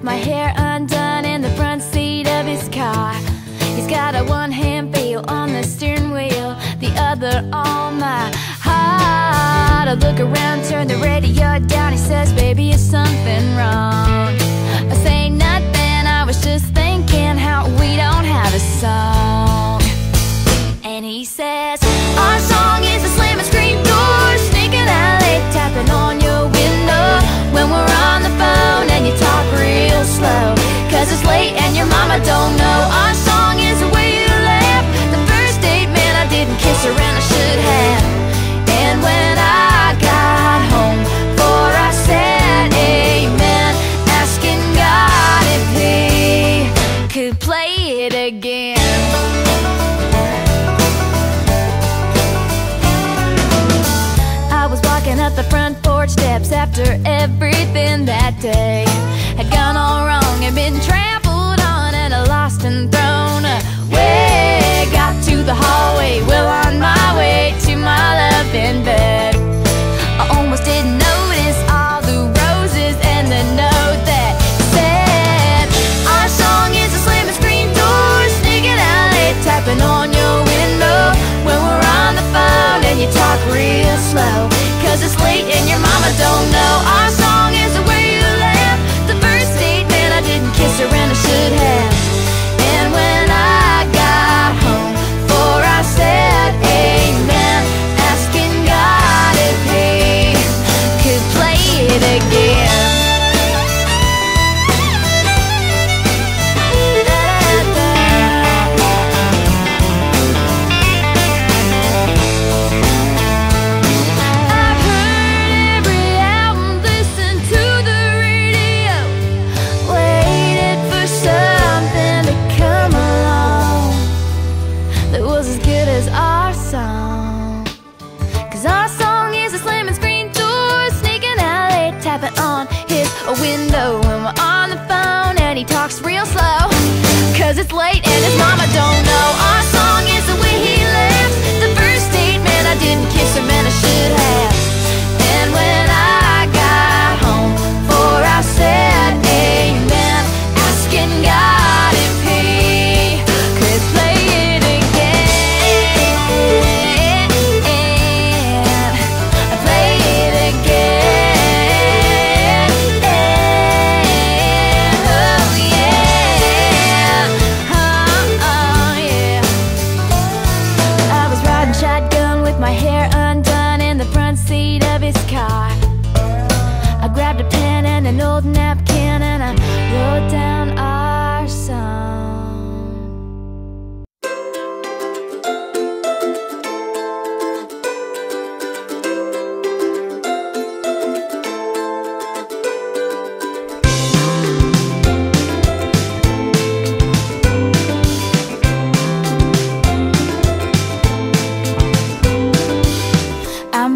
my hair undone in the front seat of his car. He's got a one-hand feel on the steering wheel, the other on my heart. I look around, turn the radio down. He says, baby, is something wrong? I say nothing, I was just thinking how we don't have a song. And he says, our song is a slamming screen door, sneaking out late, tapping on your window when we're on the phone and you talk real slow, 'cause it's late and your mama don't know. Our song is the way you laugh, the first date, man, I didn't kiss her and I should have. And when I got home, for I said amen, asking God if he could play it again. I was walking up the front porch steps after everything that day had gone all wrong, had been trampled on and lost and thrown away. Got to the hallway, well on my way to my love in bed. I almost didn't notice all the roses and the note that said, our song is a slamming screen door, sneaking out late, tapping on your window when we're on the phone and you talk real slow, 'cause it's late and your mama don't know. Our song is the way you laugh, the first date, man, I didn't kiss her and I should have. And when I got home, for I said amen, asking God if he could play it again. A window when we're on the phone and he talks real slow, 'cause it's late and his mama don't know. Our song is the way he laughs, the first date, man, I didn't kiss him and I should have. And when I got home, for I said amen, asking God if he could play it again. Play it again. My hair undone in the front seat of his car. I grabbed a pen and an old napkin and I wrote down